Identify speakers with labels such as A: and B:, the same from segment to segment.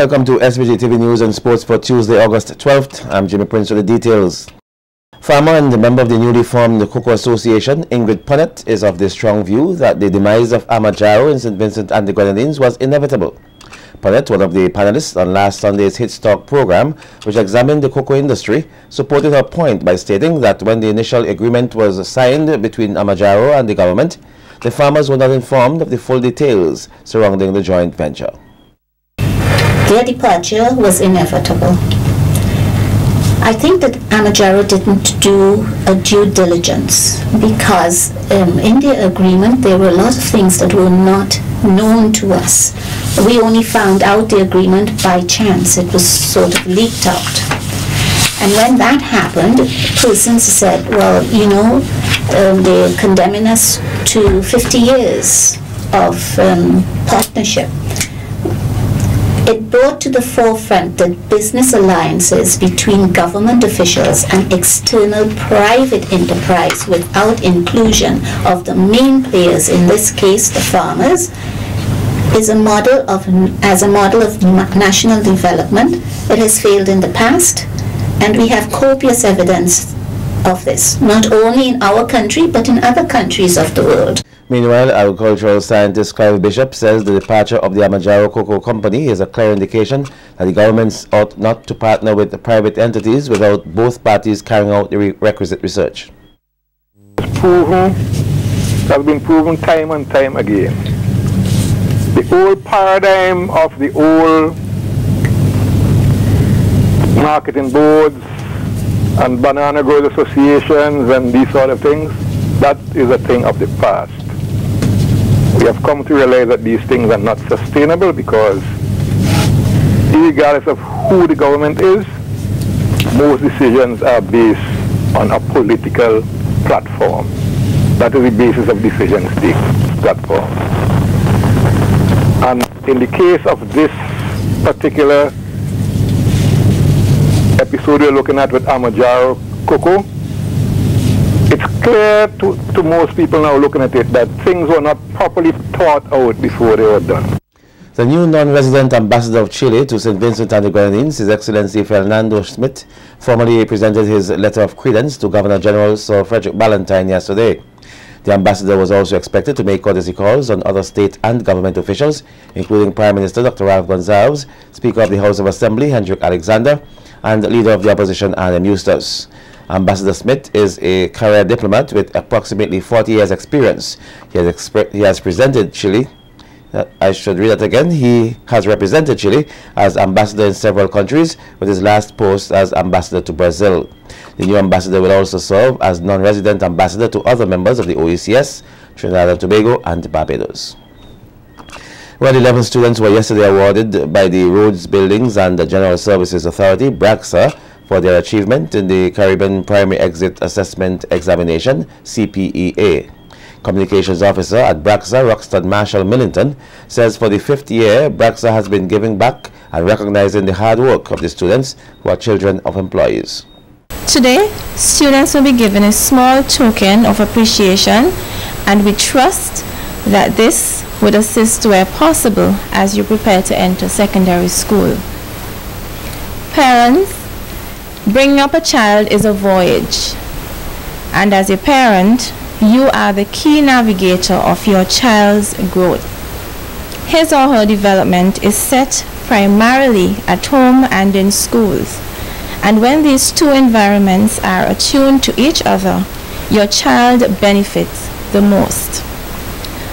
A: Welcome to SVG-TV News and Sports for Tuesday, August 12th. I'm Jimmy Prince with the details. Farmer and the member of the newly formed Cocoa Association, Ingrid Punnett, is of the strong view that the demise of Amajaro in St. Vincent and the Grenadines was inevitable. Punnett, one of the panelists on last Sunday's Hit Stock program, which examined the cocoa industry, supported her point by stating that when the initial agreement was signed between Amajaro and the government, the farmers were not informed of the full details surrounding the joint venture.
B: Their departure was inevitable. I think that Amajaro didn't do a due diligence because in their agreement there were a lot of things that were not known to us. We only found out the agreement by chance. It was sort of leaked out. And when that happened, persons said, well, you know, they're condemning us to 50 years of partnership. It brought to the forefront that business alliances between government officials and external private enterprise without inclusion of the main players, in this case the farmers, is a model of national development. It has failed in the past, and we have copious evidence of this, not only in our country but in other countries of the world.
A: Meanwhile, agricultural scientist Clive Bishop says the departure of the Amajaro Cocoa Company is a clear indication that the governments ought not to partner with the private entities without both parties carrying out the requisite research.
C: Has been proven time and time again. The old paradigm of the old marketing boards and banana growers associations and these sort of things, that is a thing of the past. We have come to realize that these things are not sustainable because regardless of who the government is, most decisions are based on a political platform. That is the basis of decisions, the platform. And in the case of this particular episode we're looking at with Amajaro Cocoa, it's clear to most people now looking at it that things were not properly thought out before they were done.
A: The new non-resident ambassador of Chile to St. Vincent and the Grenadines, His Excellency Fernando Schmidt, formally presented his letter of credence to Governor General Sir Frederick Ballantyne yesterday. The ambassador was also expected to make courtesy calls on other state and government officials, including Prime Minister Dr. Ralph Gonsalves, Speaker of the House of Assembly Hendrik Alexander, and Leader of the Opposition Annem Eustace. Ambassador Smith is a career diplomat with approximately 40 years' experience. He has represented Chile as ambassador in several countries, with his last post as ambassador to Brazil. The new ambassador will also serve as non-resident ambassador to other members of the OECS, Trinidad and Tobago, and Barbados. Well, 11 students were yesterday awarded by the Roads, Buildings and General Services Authority, BRACSA, for their achievement in the Caribbean Primary Exit Assessment Examination, CPEA. Communications Officer at BRACSA, Roxton Marshall Millington, says for the 5th year, BRACSA has been giving back and recognizing the hard work of the students who are children of employees.
D: Today, students will be given a small token of appreciation, and we trust that this would assist where possible as you prepare to enter secondary school. Parents, bringing up a child is a voyage, and as a parent, you are the key navigator of your child's growth. His or her development is set primarily at home and in schools, and when these two environments are attuned to each other, your child benefits the most.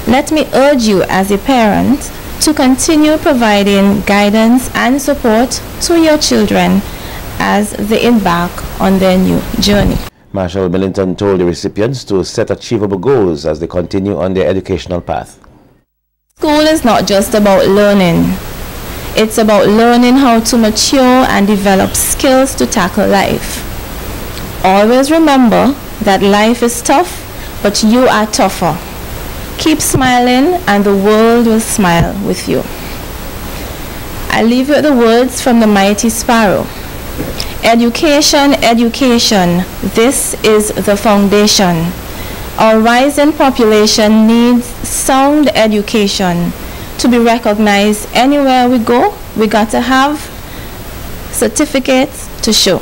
D: Let me urge you as a parent to continue providing guidance and support to your children as they embark on their new journey.
A: Marshall Millington told the recipients to set achievable goals as they continue on their educational path.
D: School is not just about learning. It's about learning how to mature and develop skills to tackle life. Always remember that life is tough, but you are tougher. Keep smiling and the world will smile with you. I leave you with the words from the mighty sparrow. Education, education, this is the foundation. Our rising population needs sound education to be recognized anywhere we go, we got to have certificates to show.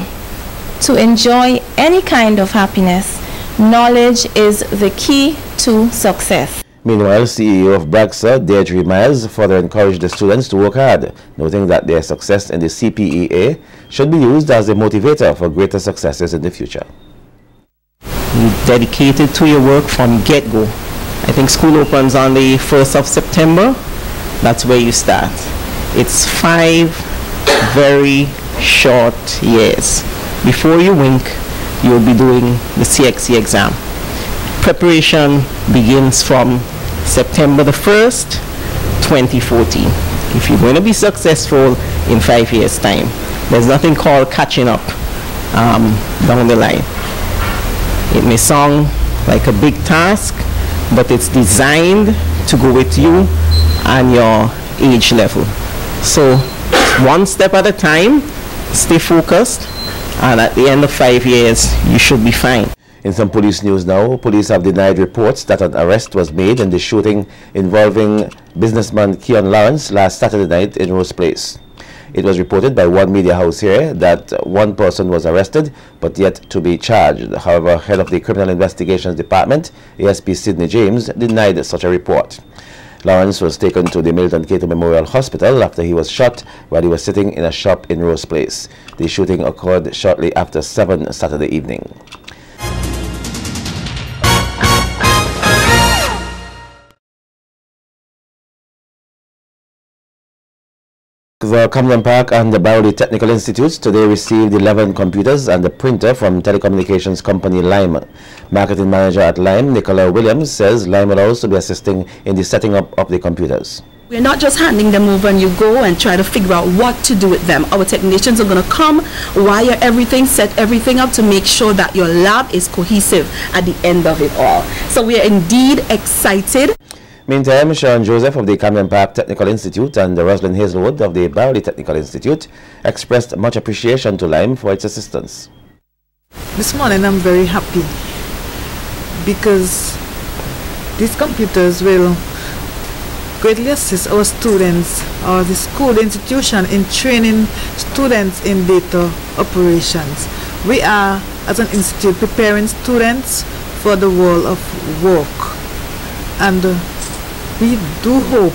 D: To enjoy any kind of happiness, knowledge is the key to success.
A: Meanwhile, CEO of Bragsa, Deirdre Miles, further encouraged the students to work hard, noting that their success in the CPEA should be used as a motivator for greater successes in the future.
E: Be dedicated to your work from get-go. I think school opens on the 1st of September. That's where you start. It's 5 very short years. Before you wink, you'll be doing the CXC exam. Preparation begins from September the 1st, 2014. If you're going to be successful in 5 years' time, there's nothing called catching up down the line. It may sound like a big task, but it's designed to go with you and your age level. So one step at a time, stay focused, and at the end of 5 years, you should be fine.
A: In some police news now, police have denied reports that an arrest was made in the shooting involving businessman Keon Lawrence last Saturday night in Rose Place. It was reported by one media house here that one person was arrested but yet to be charged. However, head of the Criminal Investigations Department, ASP Sidney James, denied such a report. Lawrence was taken to the Milton Cato Memorial Hospital after he was shot while he was sitting in a shop in Rose Place. The shooting occurred shortly after 7 Saturday evening. The Camden Park and the Barley Technical Institutes today received 11 computers and a printer from telecommunications company Lime. Marketing manager at Lime, Nicola Williams, says Lime will also be assisting in the setting up of the computers.
F: We're not just handing them over and you go and try to figure out what to do with them. Our technicians are going to come, wire everything, set everything up to make sure that your lab is cohesive at the end of it all. So we are indeed excited.
A: Meantime, Sharon Joseph of the Camden Park Technical Institute and Rosalind Hazelwood of the Barley Technical Institute expressed much appreciation to Lime for its assistance.
G: This morning I'm very happy because these computers will greatly assist our students or the school institution in training students in data operations. We are, as an institute, preparing students for the world of work, and we do hope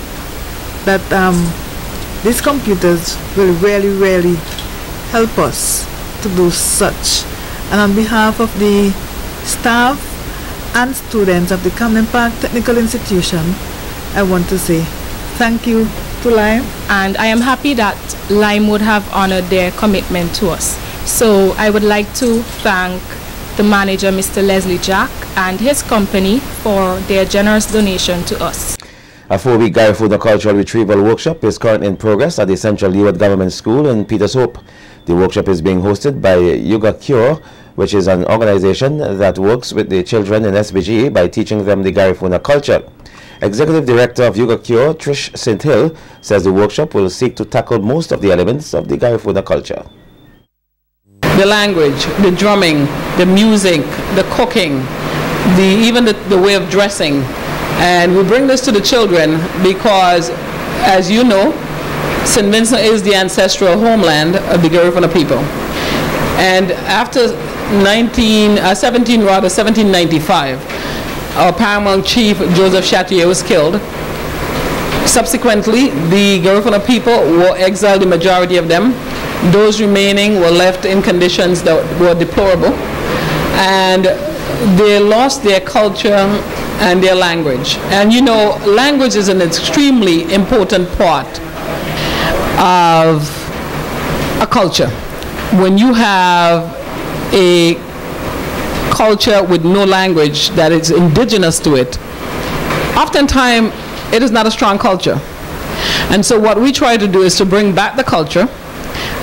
G: that these computers will really help us to do such. And on behalf of the staff and students of the Camden Park Technical Institution, I want to say thank you to Lime.
H: And I am happy that Lime would have honored their commitment to us. So I would like to thank the manager, Mr. Leslie Jack, and his company for their generous donation to us.
A: A 4-week Garifuna Cultural Retrieval Workshop is currently in progress at the Central Leeward Government School in Peters Hope. The workshop is being hosted by Yoga Cure, which is an organization that works with the children in SVG by teaching them the Garifuna culture. Executive Director of Yoga Cure, Trish St. Hill, says the workshop will seek to tackle most of the elements of the Garifuna culture.
I: The language, the drumming, the music, the cooking, even the way of dressing. And we bring this to the children because, as you know, St. Vincent is the ancestral homeland of the Garifuna people. And after 1795, our paramount chief, Joseph Chatier, was killed. Subsequently, the Garifuna people were exiled, the majority of them. Those remaining were left in conditions that were deplorable. And they lost their culture and their language. And you know, language is an extremely important part of a culture. When you have a culture with no language that is indigenous to it, oftentimes it is not a strong culture. And so what we try to do is to bring back the culture,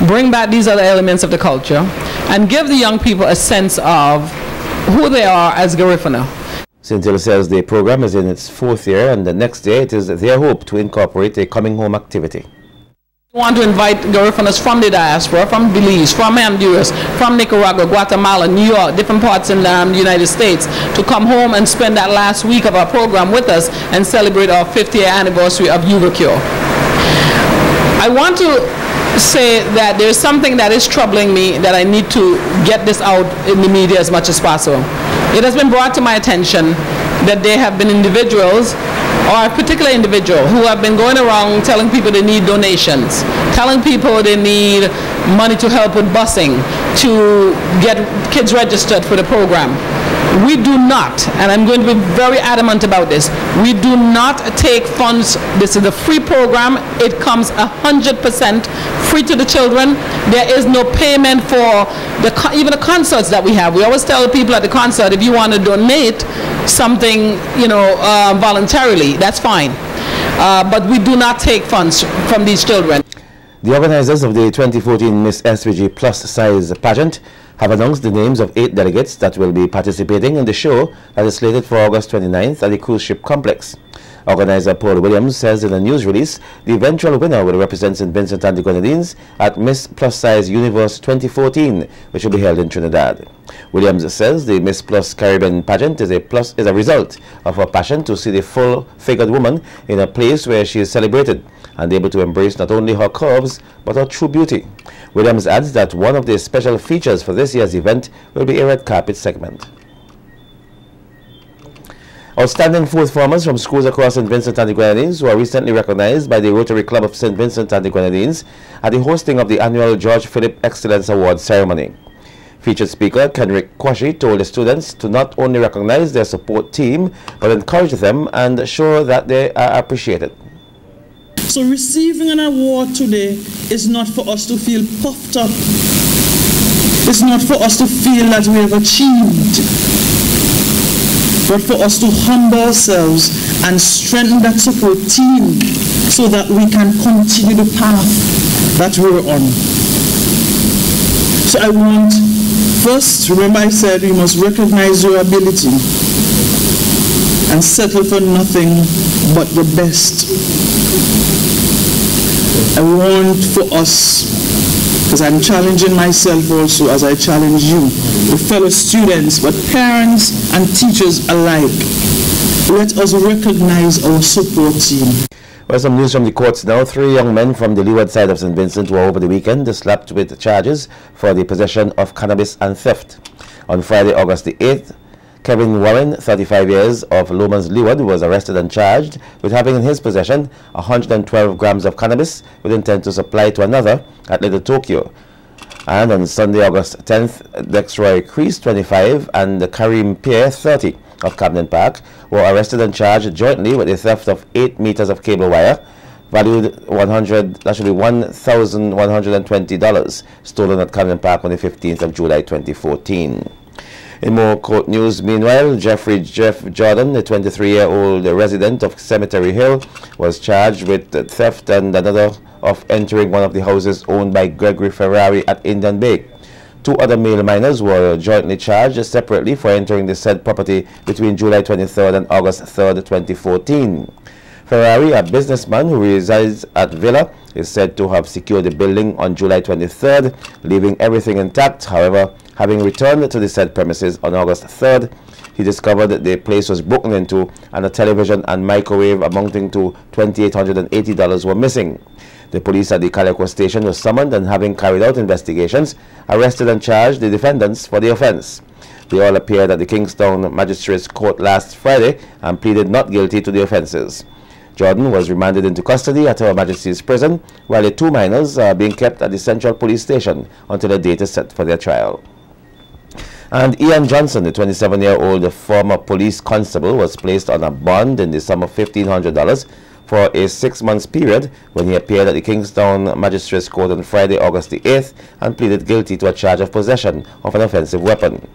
I: bring back these other elements of the culture, and give the young people a sense of who they are as Garifuna.
A: St. Hill says the program is in its 4th year, and the next day it is their hope to incorporate a coming home activity.
I: We want to invite Garífunas from the diaspora, from Belize, from Honduras, from Nicaragua, Guatemala, New York, different parts in the United States, to come home and spend that last week of our program with us and celebrate our 50th anniversary of YouGoCure. I want to say that there's something that is troubling me that I need to get this out in the media as much as possible. It has been brought to my attention that there have been individuals, or a particular individual, who have been going around telling people they need donations, telling people they need money to help with busing, to get kids registered for the program. We do not, and I'm going to be very adamant about this, we do not take funds. This is a free program. It comes 100% free to the children. There is no payment for even the concerts that we have. We always tell the people at the concert, if you want to donate something, voluntarily, that's fine. But we do not take funds from these children.
A: The organizers of the 2014 Miss SVG Plus Size pageant have announced the names of 8 delegates that will be participating in the show that is slated for August 29th at the cruise ship complex. Organizer Paul Williams says in a news release the eventual winner will represent St. Vincent and the Grenadines at Miss Plus Size Universe 2014, which will be held in Trinidad. Williams says the Miss Plus Caribbean pageant is a result of her passion to see the full-figured woman in a place where she is celebrated and able to embrace not only her curves but her true beauty. Williams adds that one of the special features for this year's event will be a red carpet segment. Outstanding fourth formers from schools across St. Vincent and the Grenadines were recently recognized by the Rotary Club of St. Vincent and the Grenadines at the hosting of the annual George Philip Excellence Award ceremony. Featured speaker Kenrick Kwashi told the students to not only recognize their support team but encourage them and show that they are appreciated.
J: So receiving an award today is not for us to feel puffed up. It's not for us to feel that we have achieved, but for us to humble ourselves and strengthen that support team so that we can continue the path that we're on. So I want, first, remember I said we must recognize your ability and settle for nothing but the best. I want for us, because I'm challenging myself also as I challenge you, the fellow students, but parents and teachers alike, let us recognize our support team.
A: Well, some news from the courts now. 3 young men from the leeward side of St. Vincent were over the weekend slapped with charges for the possession of cannabis and theft. On Friday, August the 8th, Kevin Warren, 35 years, of Lomans Leeward, was arrested and charged with having in his possession 112 grams of cannabis with intent to supply to another at Little Tokyo. And on Sunday, August 10th, Dexroy Crease, 25, and Kareem Pierre, 30, of Camden Park, were arrested and charged jointly with the theft of 8 meters of cable wire, valued $1,120, stolen at Camden Park on the 15th of July 2014. In more court news, meanwhile, Jeff Jordan, a 23-year-old resident of Cemetery Hill, was charged with theft and another of entering one of the houses owned by Gregory Ferrari at Indian Bay. 2 other male minors were jointly charged separately for entering the said property between July 23rd and August 3rd, 2014. Ferrari, a businessman who resides at Villa, is said to have secured the building on July 23rd, leaving everything intact. However, having returned to the said premises on August 3rd, he discovered that the place was broken into and a television and microwave amounting to $2,880 were missing. The police at the Calico station was summoned and, having carried out investigations, arrested and charged the defendants for the offense. They all appeared at the Kingstown Magistrates Court last Friday and pleaded not guilty to the offenses. Jordan was remanded into custody at Her Majesty's Prison, while the 2 minors are being kept at the Central Police Station until a date is set for their trial. And Ian Johnson, the 27-year-old former police constable, was placed on a bond in the sum of $1,500 for a 6-month period when he appeared at the Kingstown Magistrates Court on Friday, August the 8th, and pleaded guilty to a charge of possession of an offensive weapon.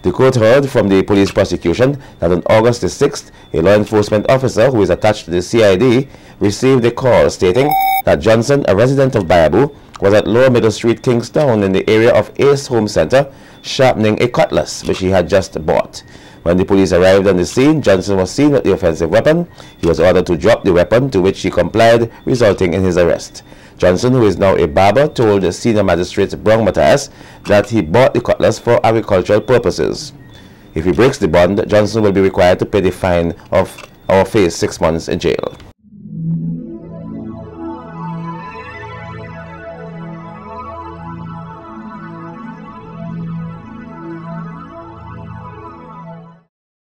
A: The court heard from the police prosecution that on August the 6th, a law enforcement officer who is attached to the CID received a call stating that Johnson, a resident of Bayabu, was at Lower Middle Street, Kingstown, in the area of Ace Home Center, sharpening a cutlass which he had just bought. When the police arrived on the scene, Johnson was seen with the offensive weapon. He was ordered to drop the weapon, to which he complied, resulting in his arrest. Johnson, who is now a barber, told Senior Magistrate Brown Matthias that he bought the cutlass for agricultural purposes. If he breaks the bond, Johnson will be required to pay the fine of or face 6 months in jail.